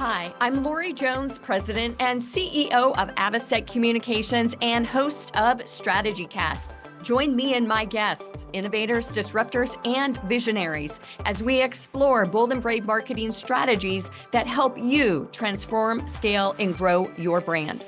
Hi, I'm Lori Jones, President and CEO of Avasec Communications and host of StrategyCast. Join me and my guests, innovators, disruptors, and visionaries, as we explore bold and brave marketing strategies that help you transform, scale, and grow your brand.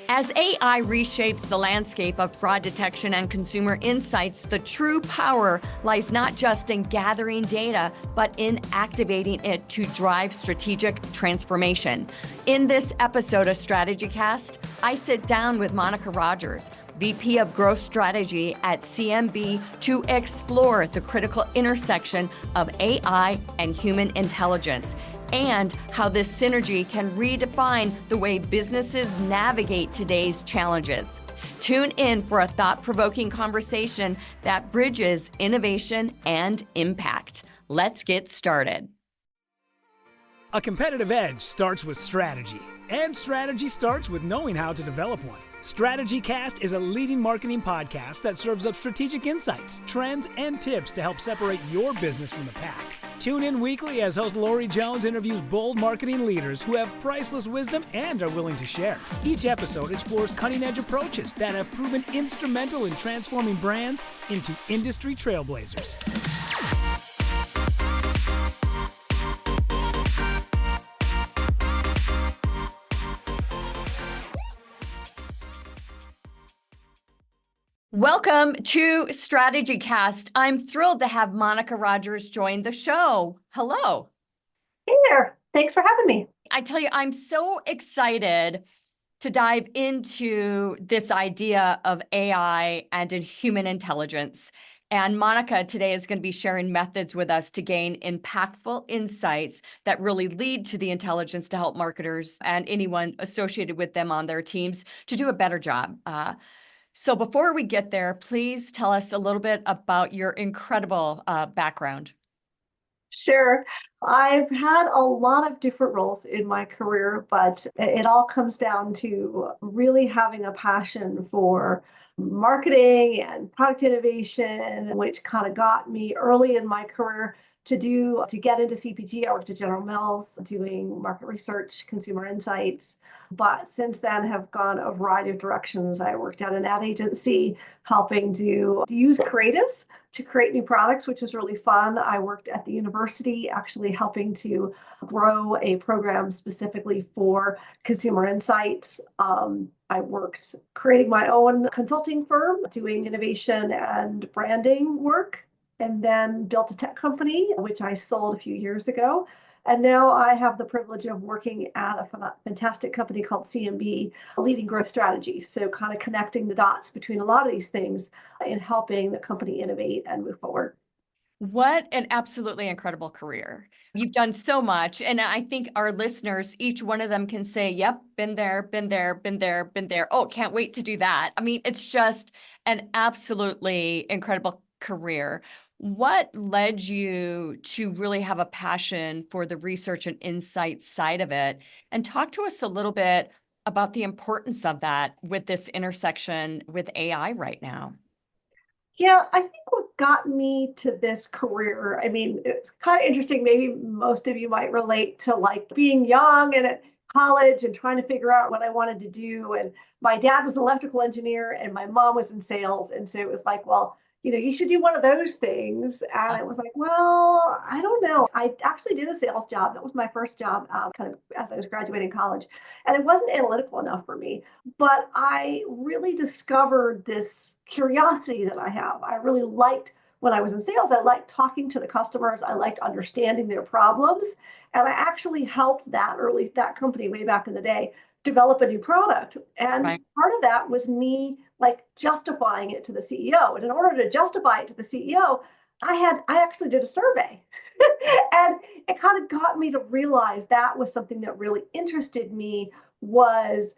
As AI reshapes the landscape of fraud detection and consumer insights, the true power lies not just in gathering data, but in activating it to drive strategic transformation. In this episode of StrategyCast, I sit down with Monika Rogers, VP of Growth Strategy at CMB, to explore the critical intersection of AI and human intelligence, and how this synergy can redefine the way businesses navigate today's challenges. Tune in for a thought-provoking conversation that bridges innovation and impact. Let's get started. A competitive edge starts with strategy, and strategy starts with knowing how to develop one. StrategyCast is a leading marketing podcast that serves up strategic insights, trends, and tips to help separate your business from the pack. Tune in weekly as host Lori Jones interviews bold marketing leaders who have priceless wisdom and are willing to share. Each episode explores cutting-edge approaches that have proven instrumental in transforming brands into industry trailblazers. Welcome to StrategyCast. I'm thrilled to have Monika Rogers join the show. Hello. Hey there. Thanks for having me. I tell you, I'm so excited to dive into this idea of AI and in human intelligence. And Monika today is going to be sharing methods with us to gain impactful insights that really lead to the intelligence to help marketers and anyone associated with them on their teams to do a better job. So before we get there, please tell us a little bit about your incredible background. Sure. I've had a lot of different roles in my career, but it all comes down to really having a passion for marketing and product innovation, which kind of got me early in my career to get into CPG. I worked at General Mills doing market research, consumer insights, but since then have gone a variety of directions. I worked at an ad agency helping to use creatives to create new products, which was really fun. I worked at the university actually helping to grow a program specifically for consumer insights. I worked creating my own consulting firm, doing innovation and branding work, and then built a tech company, which I sold a few years ago. And now I have the privilege of working at a fantastic company called CMB, leading growth strategy. So kind of connecting the dots between a lot of these things and helping the company innovate and move forward. What an absolutely incredible career. You've done so much. And I think our listeners, each one of them can say, yep, been there, been there, been there, been there. Oh, can't wait to do that. I mean, it's just an absolutely incredible career. What led you to really have a passion for the research and insight side of it? And talk to us a little bit about the importance of that with this intersection with AI right now. Yeah, I think what got me to this career, I mean, it's kind of interesting. Maybe most of you might relate to like being young and at college and trying to figure out what I wanted to do. And my dad was an electrical engineer and my mom was in sales. And so it was like, well, you should do one of those things. And it was like, well, I don't know. I actually did a sales job. That was my first job kind of as I was graduating college. And it wasn't analytical enough for me. But I really discovered this curiosity that I have. I really liked when I was in sales. I liked talking to the customers. I liked understanding their problems. And I actually helped that company way back in the day develop a new product. And part of that was me like justifying it to the CEO. And in order to justify it to the CEO, I actually did a survey. And it kind of got me to realize that was something that really interested me, was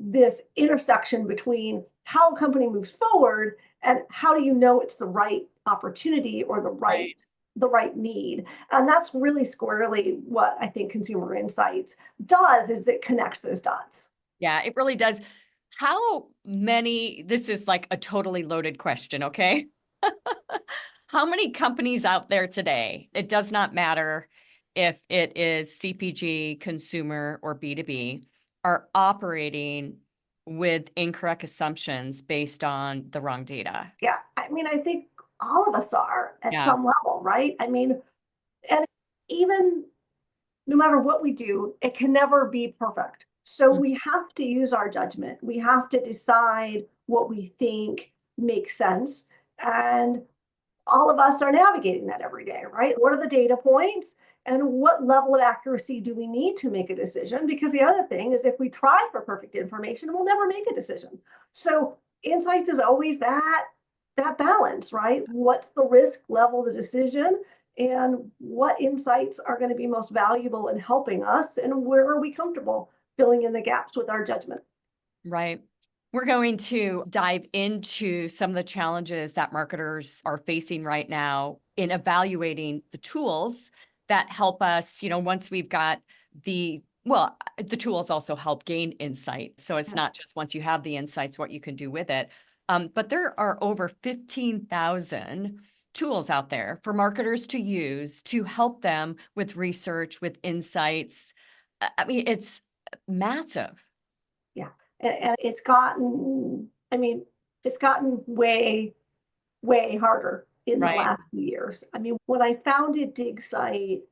this intersection between how a company moves forward and how do you know it's the right opportunity or the right need. And that's really squarely what I think consumer insights does, is it connects those dots. Yeah, it really does. This is like a totally loaded question, okay? How many companies out there today, it does not matter, if it is CPG, consumer, or B2B, are operating with incorrect assumptions based on the wrong data. Yeah. I mean, I think all of us are at Yeah. some level, right? I mean, and even no matter what we do, it can never be perfect. So we have to use our judgment. We have to decide what we think makes sense. And all of us are navigating that every day, right? What are the data points and what level of accuracy do we need to make a decision? Because the other thing is if we try for perfect information, we'll never make a decision. So insights is always that balance, right? What's the risk level of the decision and what insights are going to be most valuable in helping us and where are we comfortable filling in the gaps with our judgment? Right. We're going to dive into some of the challenges that marketers are facing right now in evaluating the tools that help us, once we've got the tools also help gain insight. So it's not just once you have the insights, what you can do with it. But there are over 15,000 tools out there for marketers to use to help them with research, with insights. I mean, it's massive. Yeah. And it's gotten, I mean, it's gotten way, way harder in the Right. last few years. I mean, when I founded DigSite,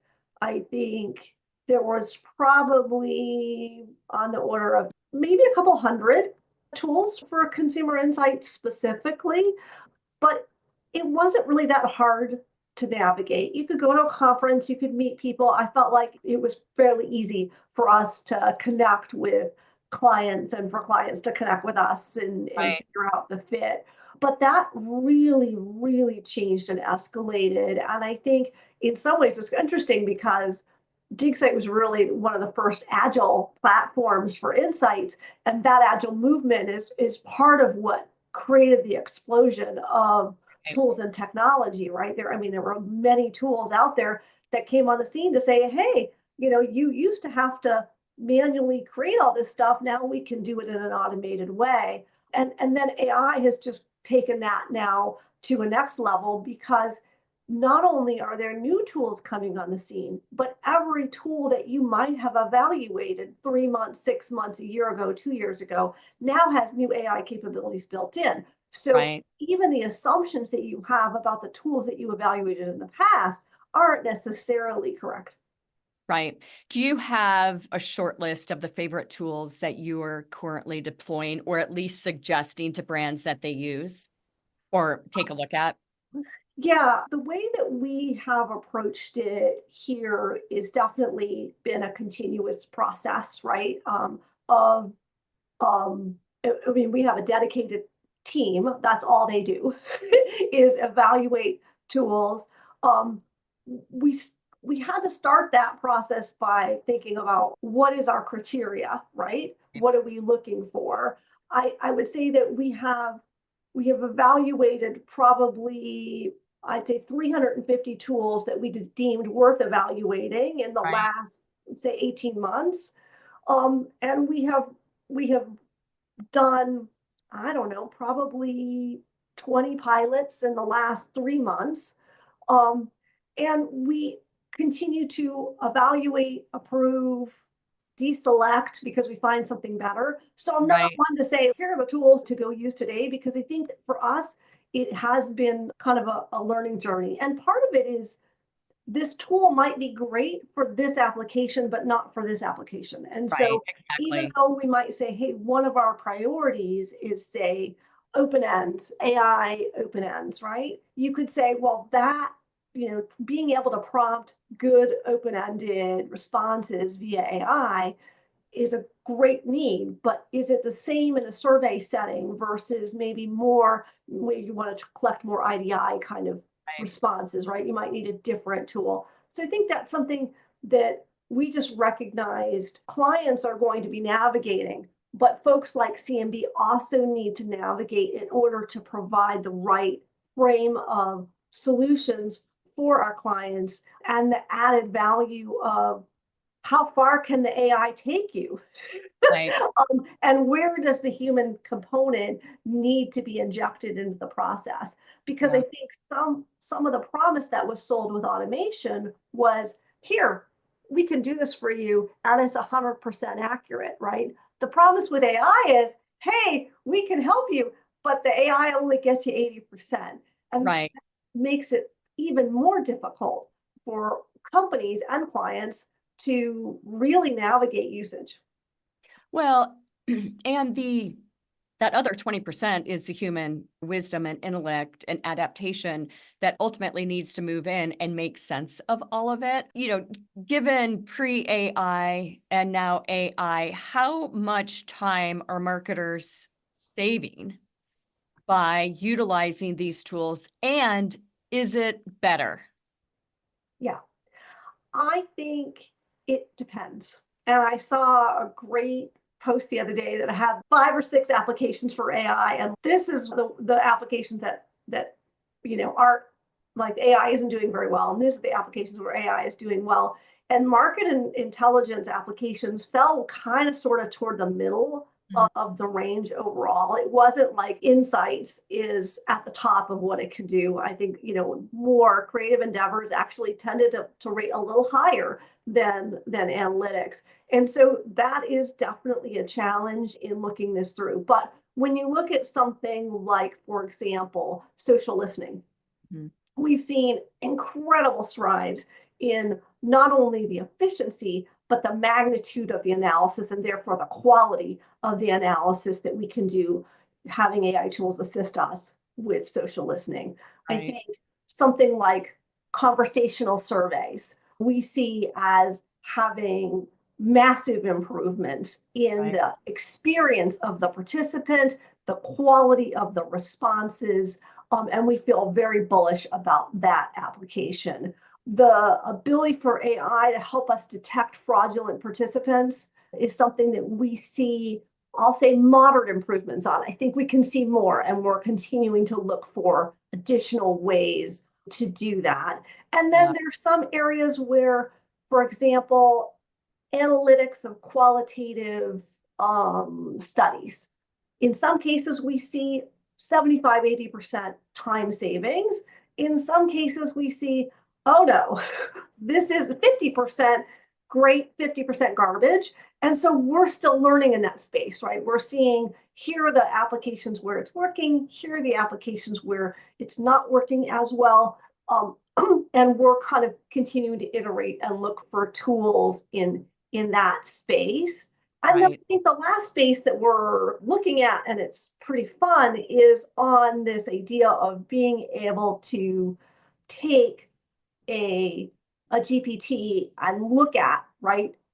I think there was probably on the order of maybe a couple hundred tools for consumer insights specifically, but it wasn't really that hard to navigate. You could go to a conference, you could meet people. I felt like it was fairly easy for us to connect with clients and for clients to connect with us and Right. figure out the fit. But that really, really changed and escalated. And I think in some ways it's interesting because DigSite was really one of the first agile platforms for insights. And that agile movement is part of what created the explosion of tools and technology, right? There, I mean, there were many tools out there that came on the scene to say, hey, you used to have to manually create all this stuff. Now we can do it in an automated way. And then AI has just taken that now to a next level because not only are there new tools coming on the scene, but every tool that you might have evaluated 3 months, 6 months, a year ago, 2 years ago, now has new AI capabilities built in. So Right. even the assumptions that you have about the tools that you evaluated in the past aren't necessarily correct. Right. Do you have a short list of the favorite tools that you are currently deploying or at least suggesting to brands that they use or take a look at? Yeah, the way that we have approached it here is definitely been a continuous process, right? Of I mean, we have a dedicated team. That's all they do is evaluate tools. Um, we we had to start that process by thinking about what is our criteria, right? What are we looking for? I would say that we have evaluated probably I'd say 350 tools that we deemed worth evaluating in the Right. last say 18 months. And we have done, I don't know, probably 20 pilots in the last 3 months. Um, and we continue to evaluate, approve, deselect because we find something better. So I'm not Right. one to say, here are the tools to go use today, because I think that for us, it has been kind of a learning journey. And part of it is this tool might be great for this application, but not for this application. And Right. so even Exactly. though we might say, hey, one of our priorities is say open end, AI open ends, right? You could say, well, that, being able to prompt good open-ended responses via AI is a great need, but is it the same in a survey setting versus maybe more where you want to collect more IDI kind of Right. responses, right? You might need a different tool. So I think that's something that we just recognized clients are going to be navigating, but folks like CMB also need to navigate in order to provide the right frame of solutions for our clients and the added value of how far can the AI take you? Right. And where does the human component need to be injected into the process? Because I Yeah. think some of the promise that was sold with automation was here. we can do this for you and it's 100% accurate, right? The problem with AI is, hey, we can help you, but the AI only gets you 80%. And Right. makes it even more difficult for companies and clients to really navigate usage. Well, and that other 20% is the human wisdom and intellect and adaptation that ultimately needs to move in and make sense of all of it. Given pre-AI and now AI, how much time are marketers saving by utilizing these tools? And is it better? Yeah, I think it depends. And I saw a great post the other day that had 5 or 6 applications for AI. And this is the applications that aren't, like, AI isn't doing very well. And this is the applications where AI is doing well. And market and intelligence applications fell kind of sort of toward the middle of the range overall. It wasn't like insights is at the top of what it can do. I think, more creative endeavors actually tended to rate a little higher than analytics. And so that is definitely a challenge in looking this through. But when you look at something like, for example, social listening, we've seen incredible strides in not only the efficiency, but the magnitude of the analysis and therefore the quality of the analysis that we can do having AI tools assist us with social listening. Right. I think something like conversational surveys, we see as having massive improvements in the experience of the participant, the quality of the responses, and we feel very bullish about that application. The ability for AI to help us detect fraudulent participants is something that we see, I'll say, moderate improvements on. I think we can see more, and we're continuing to look for additional ways to do that. And then there's some areas where, for example, analytics of qualitative studies. In some cases, we see 75-80% time savings. In some cases, we see, oh no, this is 50% great, 50% garbage. And so we're still learning in that space, right? We're seeing, here are the applications where it's working, here are the applications where it's not working as well. And we're kind of continuing to iterate and look for tools in that space. And then I think the last space that we're looking at, and it's pretty fun, is on this idea of being able to take a GPT and look at,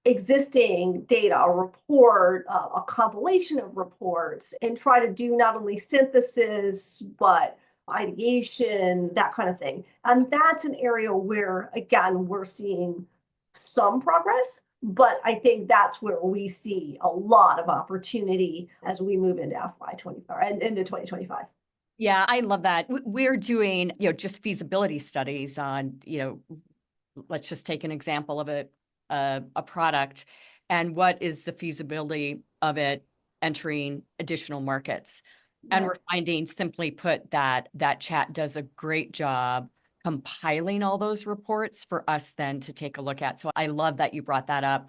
existing data, a report, a compilation of reports, and try to do not only synthesis, but ideation, that kind of thing. And that's an area where, again, we're seeing some progress, but I think that's where we see a lot of opportunity as we move into FY25 and into 2025. Yeah, I love that. We're doing, just feasibility studies on, let's just take an example of a product, and what is the feasibility of it entering additional markets. And we're finding, simply put, that chat does a great job compiling all those reports for us then to take a look at. So I love that you brought that up.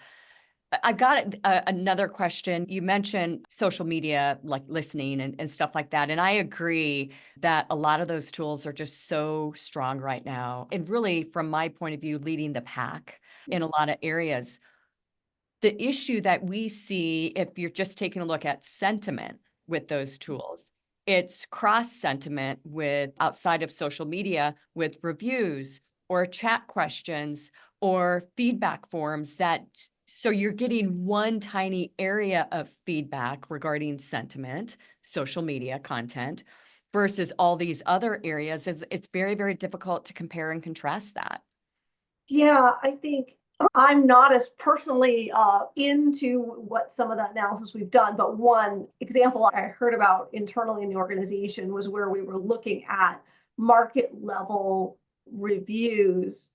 I've got another question. You mentioned social media, like listening and stuff like that. And I agree that a lot of those tools are just so strong right now. And really, from my point of view, leading the pack in a lot of areas. The issue that we see, if you're just taking a look at sentiment with those tools, it's cross sentiment with outside of social media with reviews or chat questions or feedback forms so you're getting one tiny area of feedback regarding sentiment, social media content, versus all these other areas. It's very, very difficult to compare and contrast that. Yeah, I think I'm not as personally into what some of the analysis we've done, but one example I heard about internally in the organization was where we were looking at market level reviews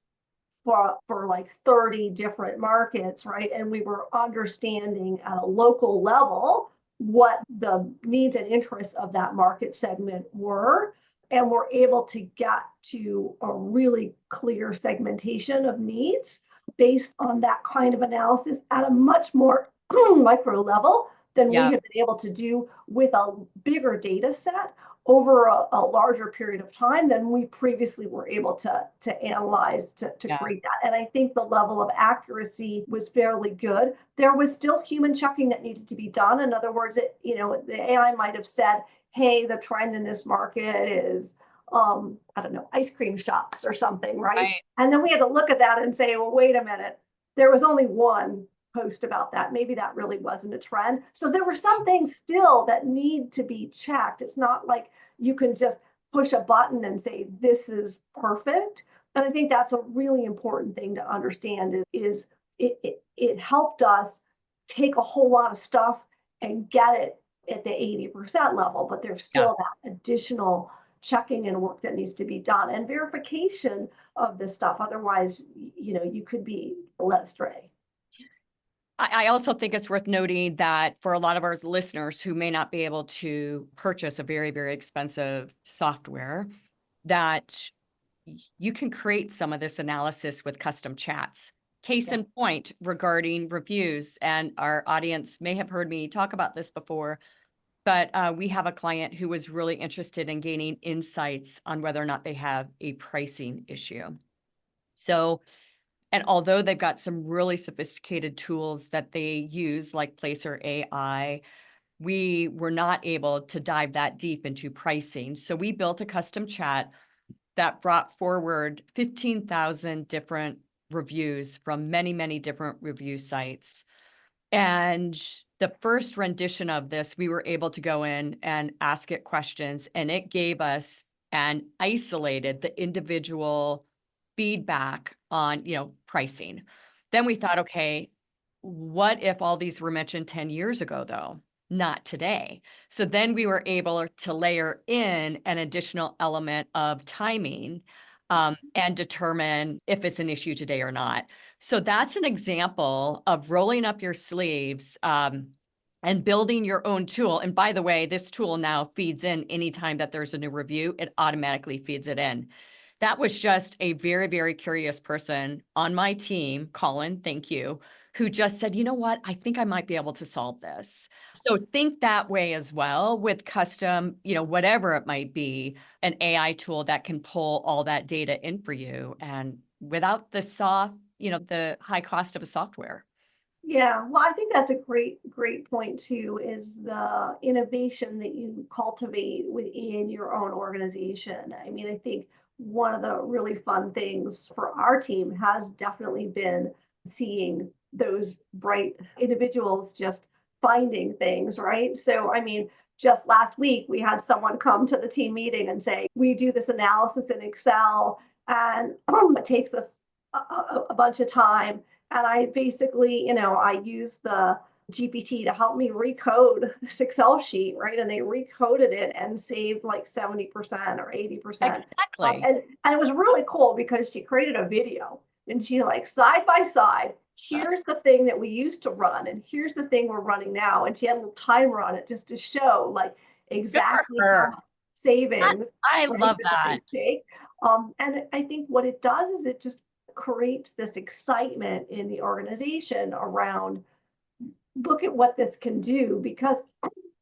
for like 30 different markets, right? And we were understanding at a local level what the needs and interests of that market segment were. And we're able to get to a really clear segmentation of needs. based on that kind of analysis at a much more micro level than we have been able to do with a bigger data set over a larger period of time than we previously were able to analyze to create that. And I think the level of accuracy was fairly good. There was still human checking that needed to be done. In other words, the AI might have said, hey, the trend in this market is, I don't know, ice cream shops or something, right? And then we had to look at that and say, well, wait a minute, there was only one post about that. Maybe that really wasn't a trend. So there were some things still that need to be checked. It's not like you can just push a button and say, this is perfect. And I think that's a really important thing to understand is it helped us take a whole lot of stuff and get it at the 80% level, but there's still that additional checking and work that needs to be done and verification of this stuff. Otherwise, you could be led astray. I also think it's worth noting that for a lot of our listeners who may not be able to purchase a very, very expensive software, that you can create some of this analysis with custom chats. Case in point regarding reviews, and our audience may have heard me talk about this before, but we have a client who was really interested in gaining insights on whether or not they have a pricing issue. And although they've got some really sophisticated tools that they use, like Placer AI, we were not able to dive that deep into pricing. So we built a custom chat that brought forward 15,000 different reviews from many, many different review sites. And the first rendition of this, we were able to go in and ask it questions, and it gave us and isolated the individual feedback on, pricing. Then we thought, okay, what if all these were mentioned 10 years ago, though? Not today. So then we were able to layer in an additional element of timing and determine if it's an issue today or not. So that's an example of rolling up your sleeves and building your own tool. And by the way, this tool now feeds in anytime that there's a new review, it automatically feeds it in. That was just a very, very curious person on my team, Colin, thank you, who just said, you know what, I think I might be able to solve this. So think that way as well with custom, whatever it might be, an AI tool that can pull all that data in for you and without the high cost of a software. Yeah, well, I think that's a great point too, is the innovation that you cultivate within your own organization. I mean, I think one of the really fun things for our team has definitely been seeing those bright individuals just finding things, right? So, I mean, just last week, we had someone come to the team meeting and say, we do this analysis in Excel and it takes us a bunch of time. And I basically, I use the GPT to help me recode this Excel sheet, right? And they recoded it and saved like 70% or 80%. Exactly. And it was really cool because she created a video and she side by side, here's the thing that we used to run and here's the thing we're running now. And she had a little timer on it just to show exactly how much savings. I love that. And I think what it does is it just creates this excitement in the organization around look at what this can do, because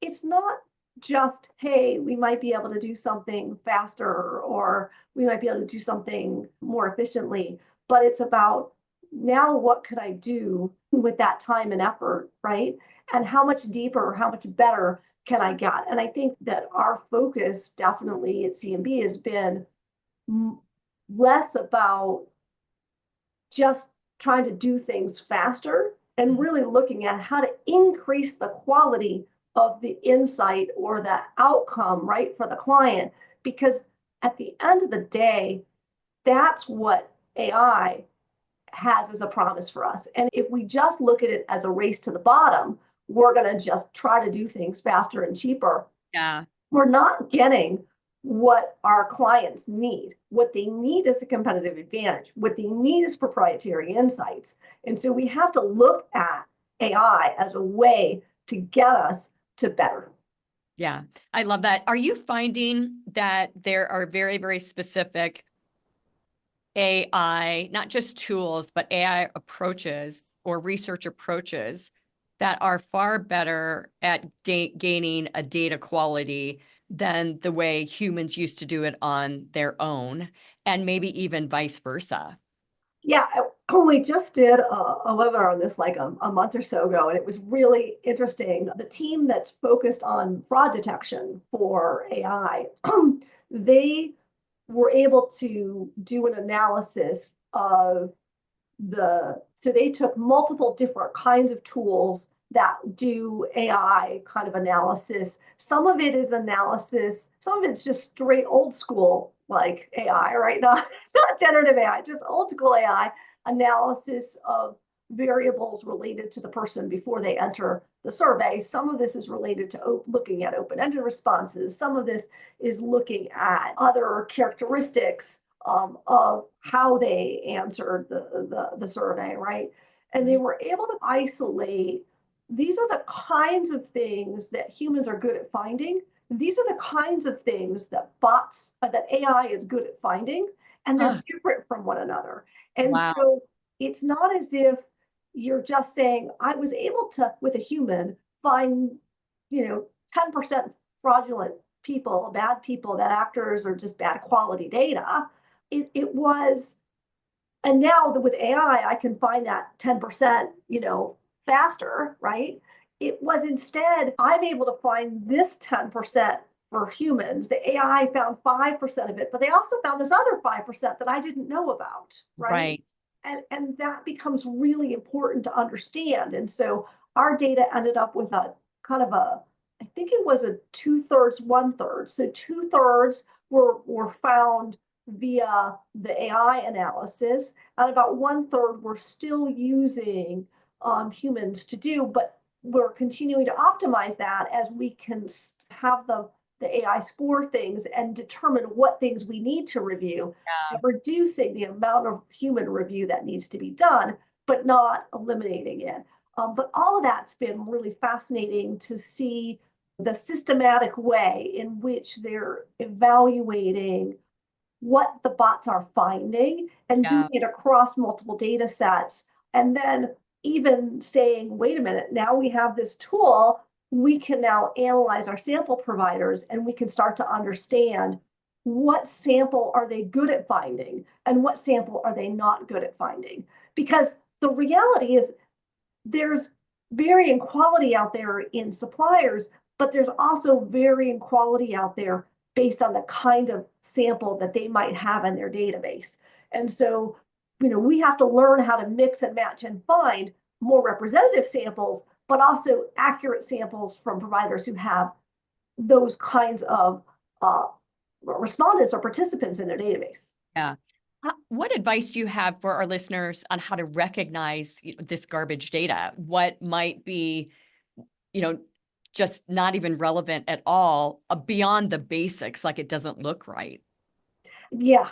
it's not just, hey, we might be able to do something faster or we might be able to do something more efficiently, but it's about now what could I do with that time and effort, right? And how much deeper, how much better can I get? And I think that our focus definitely at CMB has been less about just trying to do things faster and really looking at how to increase the quality of the insight or the outcome, right, for the client. Because at the end of the day, that's what AI has as a promise for us. And if we just look at it as a race to the bottom, we're going to just try to do things faster and cheaper. Yeah. We're not getting what our clients need. What they need is a competitive advantage. What they need is proprietary insights. And so we have to look at AI as a way to get us to better. Yeah, I love that. Are you finding that there are very, very specific AI, not just tools, but AI approaches or research approaches that are far better at gaining a data quality than the way humans used to do it on their own, and maybe even vice versa. Yeah, we just did a webinar on this like a month or so ago, and it was really interesting. The team that's focused on fraud detection for AI, they were able to do an analysis of so they took multiple different kinds of tools that do AI kind of analysis. Some of it is analysis, some of it's just straight old school like AI, right? Not generative AI, just old school AI analysis of variables related to the person before they enter the survey. Some of this is related to looking at open-ended responses. Some of this is looking at other characteristics of how they answered the survey, right? And they were able to isolate, these are the kinds of things that humans are good at finding. These are the kinds of things that that AI is good at finding, and they're different from one another. And Wow. so it's not as if you're just saying, I was able to, with a human, find, 10% fraudulent people, bad people, bad actors, or just bad quality data. It was, and now with AI, I can find that 10%, faster, right? It was instead, I'm able to find this 10% for humans. The AI found 5% of it, but they also found this other 5% that I didn't know about, right? Right. And that becomes really important to understand. And so our data ended up with a kind of I think it was a 2/3, 1/3. So 2/3 were found via the AI analysis, and about 1/3 we're still using humans to do, but we're continuing to optimize that as we can have the AI score things and determine what things we need to review, and reducing the amount of human review that needs to be done, but not eliminating it. But all of that's been really fascinating to see the systematic way in which they're evaluating what the bots are finding and doing it across multiple data sets. And then even saying, wait a minute, now we have this tool, we can now analyze our sample providers and we can start to understand what sample are they good at finding and what sample are they not good at finding. Because the reality is there's varying quality out there in suppliers, but there's also varying quality out there based on the kind of sample that they might have in their database. And so, we have to learn how to mix and match and find more representative samples, but also accurate samples from providers who have those kinds of respondents or participants in their database. Yeah. What advice do you have for our listeners on how to recognize this garbage data? What might be, just not even relevant at all beyond the basics, like it doesn't look right? Yeah.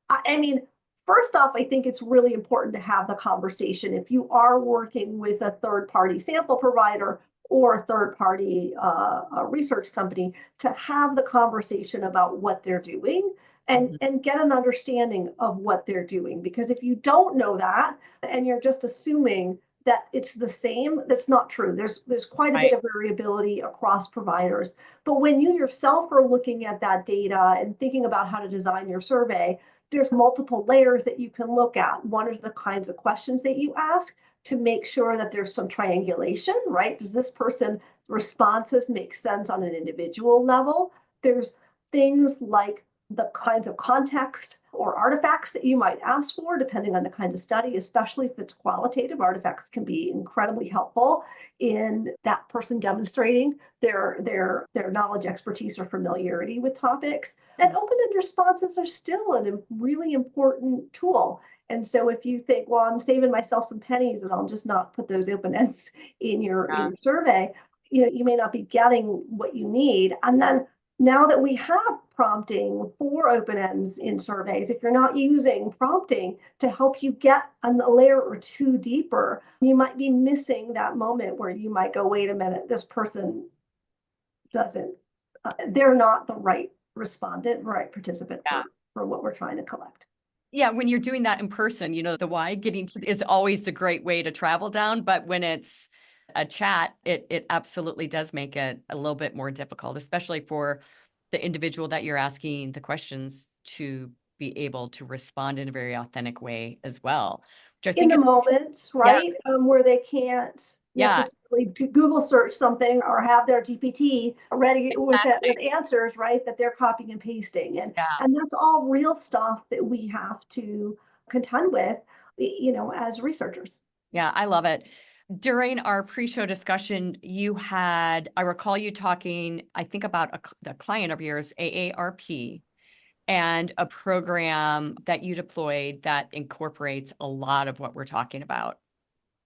I mean, first off, I think it's really important to have the conversation. If you are working with a third-party sample provider or a third-party research company, to have the conversation about what they're doing and get an understanding of what they're doing. Because if you don't know that and you're just assuming that it's the same, that's not true. There's quite a bit of variability across providers. But when you yourself are looking at that data and thinking about how to design your survey, there's multiple layers that you can look at. One is the kinds of questions that you ask to make sure that there's some triangulation, right? Does this person's responses make sense on an individual level? There's things like the kinds of context or artifacts that you might ask for, depending on the kinds of study, especially if it's qualitative. Artifacts can be incredibly helpful in that person demonstrating their knowledge, expertise, or familiarity with topics. And open-ended responses are still a really important tool. And so if you think, well, I'm saving myself some pennies and I'll just not put those open ends in your survey, you may not be getting what you need. And then now that we have prompting for open ends in surveys, if you're not using prompting to help you get a layer or two deeper, you might be missing that moment where you might go, wait a minute, this person they're not the right respondent, right participant for what we're trying to collect. Yeah, when you're doing that in person, the why getting to is always the great way to travel down. But when it's a chat, it absolutely does make it a little bit more difficult, especially for the individual that you're asking the questions to be able to respond in a very authentic way as well. Which I In think the is, moments, yeah, right? Where they can't yeah, necessarily Google search something or have their GPT ready with it, exactly. with answers, right? That they're copying and pasting. Yeah, And that's all real stuff that we have to contend with, as researchers. yeah, I love it. During our pre-show discussion, I recall you talking, I think about a client of yours, AARP, and a program that you deployed that incorporates a lot of what we're talking about.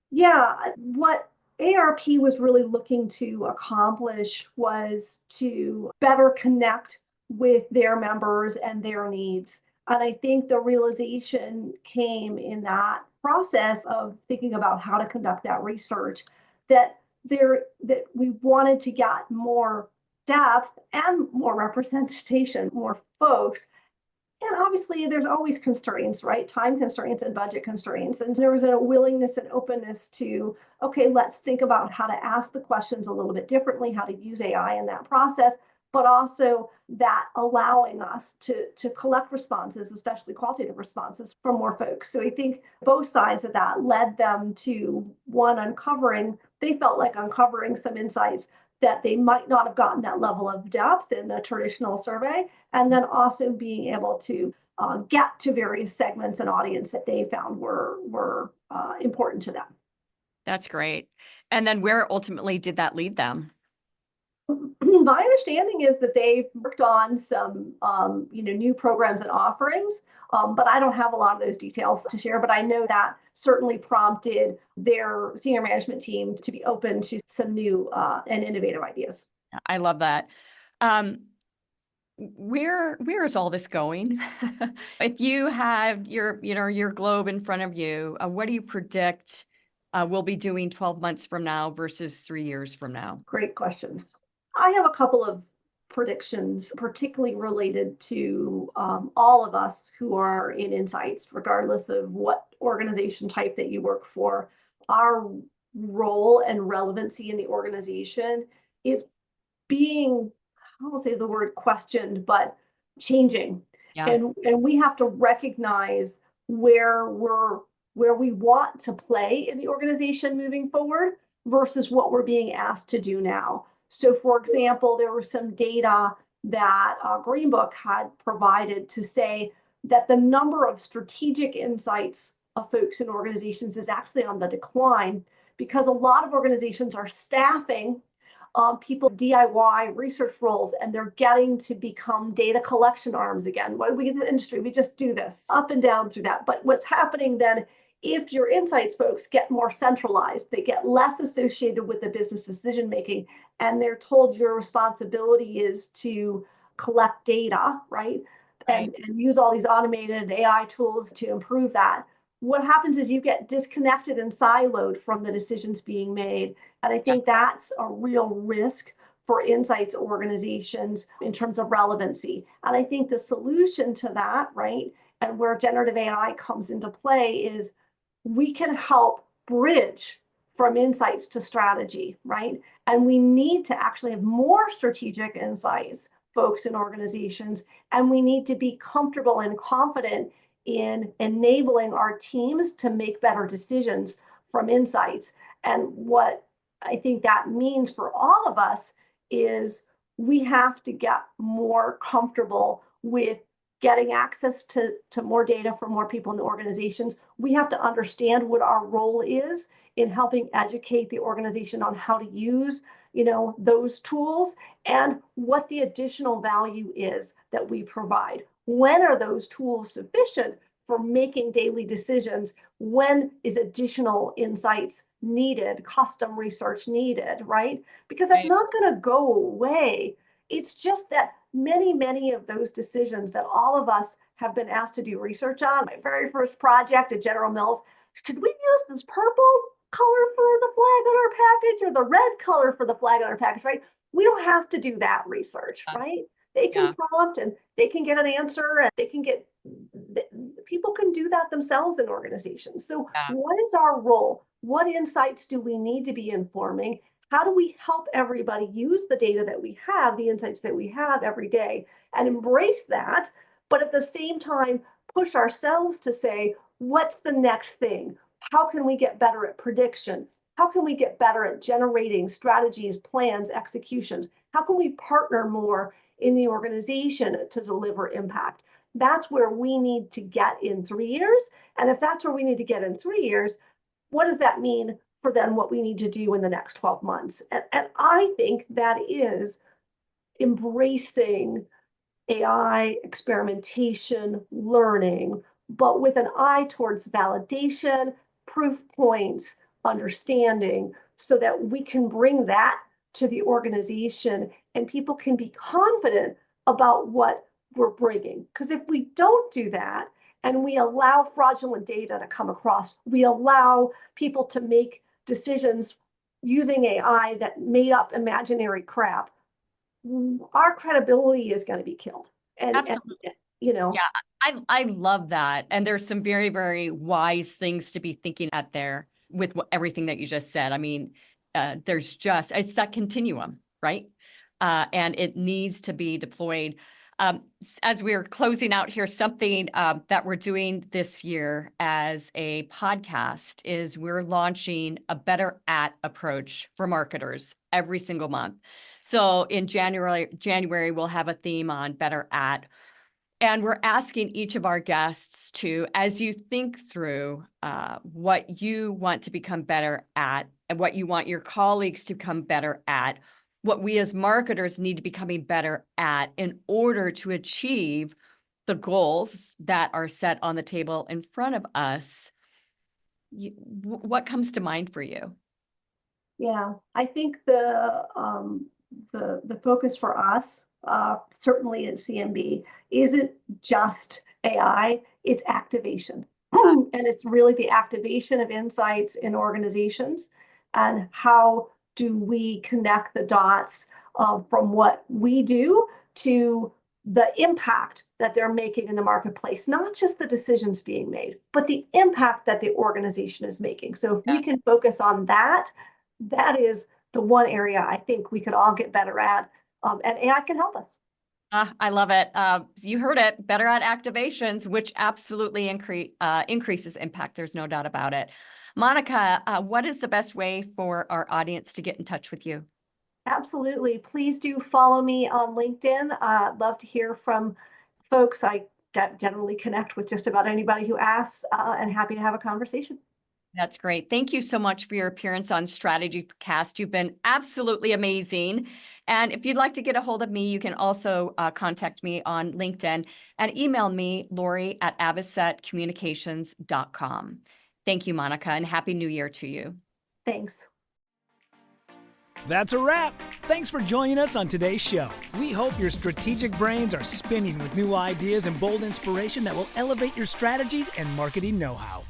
Yeah, what ARP was really looking to accomplish was to better connect with their members and their needs. And I think the realization came in that process of thinking about how to conduct that research that that we wanted to get more depth and more representation, more folks. And obviously, there's always constraints, right? Time constraints and budget constraints. And there was a willingness and openness to, okay, let's think about how to ask the questions a little bit differently, how to use AI in that process, but also that allowing us to collect responses, especially qualitative responses from more folks. So I think both sides of that led them to they felt like uncovering some insights that they might not have gotten that level of depth in a traditional survey, and then also being able to get to various segments and audience that they found were important to them. That's great. And then where ultimately did that lead them? My understanding is that they've worked on some new programs and offerings, but I don't have a lot of those details to share. But I know that certainly prompted their senior management team to be open to some new and innovative ideas. I love that. Where is all this going? If you have your globe in front of you, what do you predict we'll be doing 12 months from now versus 3 years from now? Great questions. I have a couple of predictions, particularly related to all of us who are in insights, regardless of what organization type that you work for. Our role and relevancy in the organization is being, I won't say the word questioned, but changing. Yeah, And we have to recognize where we want to play in the organization moving forward versus what we're being asked to do now. So for example, there was some data that Green Book had provided to say that the number of strategic insights of folks in organizations is actually on the decline because a lot of organizations are staffing people DIY research roles, and they're getting to become data collection arms again. When we get to the industry, we just do this up and down through that. But what's happening then, if your insights folks get more centralized, they get less associated with the business decision making, and they're told your responsibility is to collect data, right? right. And use all these automated AI tools to improve that. What happens is you get disconnected and siloed from the decisions being made. And I Yeah, think that's a real risk for insights organizations in terms of relevancy. And I think the solution to that, right, and where generative AI comes into play is we can help bridge from insights to strategy, right? And we need to actually have more strategic insights, folks in organizations, and we need to be comfortable and confident in enabling our teams to make better decisions from insights. And what I think that means for all of us is we have to get more comfortable with getting access to more data from more people in the organizations. We have to understand what our role is in helping educate the organization on how to use those tools and what the additional value is that we provide. When are those tools sufficient for making daily decisions? When is additional insights needed, custom research needed, right? Because that's right. not going to go away. It's just that many of those decisions that all of us have been asked to do research on, my very first project at General Mills, should we use this purple color for the flag on our package or the red color for the flag on our package, right? We don't have to do that research, right? They can Yeah. prompt and they can get an answer and they can get, people can do that themselves in organizations. So Yeah. what is our role? What insights do we need to be informing? How do we help everybody use the data that we have, the insights that we have every day, and embrace that, but at the same time, push ourselves to say, what's the next thing? How can we get better at prediction? How can we get better at generating strategies, plans, executions? How can we partner more in the organization to deliver impact? That's where we need to get in 3 years. And if that's where we need to get in 3 years, what does that mean for then what we need to do in the next 12 months? And I think that is embracing AI, experimentation, learning, but with an eye towards validation, proof points, understanding, so that we can bring that to the organization and people can be confident about what we're bringing. Because if we don't do that and we allow fraudulent data to come across, we allow people to make decisions using AI that made up imaginary crap, our credibility is going to be killed. Absolutely. You know, Yeah, I love that. And there's some very, very wise things to be thinking at there with everything that you just said. I mean, it's that continuum, right? And it needs to be deployed. As we're closing out here, something that we're doing this year as a podcast is we're launching a better at approach for marketers every single month. So in January, we'll have a theme on better at. And we're asking each of our guests to, as you think through what you want to become better at and what you want your colleagues to become better at, what we as marketers need to be becoming better at in order to achieve the goals that are set on the table in front of us, what comes to mind for you? yeah, I think the focus for us, certainly at CMB, isn't just AI, it's activation. And it's really the activation of insights in organizations and how do we connect the dots from what we do to the impact that they're making in the marketplace, not just the decisions being made, but the impact that the organization is making. So if we can focus on that, that is the one area I think we could all get better at, and AI can help us. I love it. You heard it, better at activations, which absolutely increases impact. There's no doubt about it. Monika, what is the best way for our audience to get in touch with you? Absolutely. Please do follow me on LinkedIn. Love to hear from folks. I generally connect with just about anybody who asks, and happy to have a conversation. That's great. Thank you so much for your appearance on StrategyCast. You've been absolutely amazing. And if you'd like to get a hold of me, you can also contact me on LinkedIn and email me, Lori@avocetcommunications.com. Thank you, Monika, and Happy New Year to you. Thanks. That's a wrap. Thanks for joining us on today's show. We hope your strategic brains are spinning with new ideas and bold inspiration that will elevate your strategies and marketing know-how.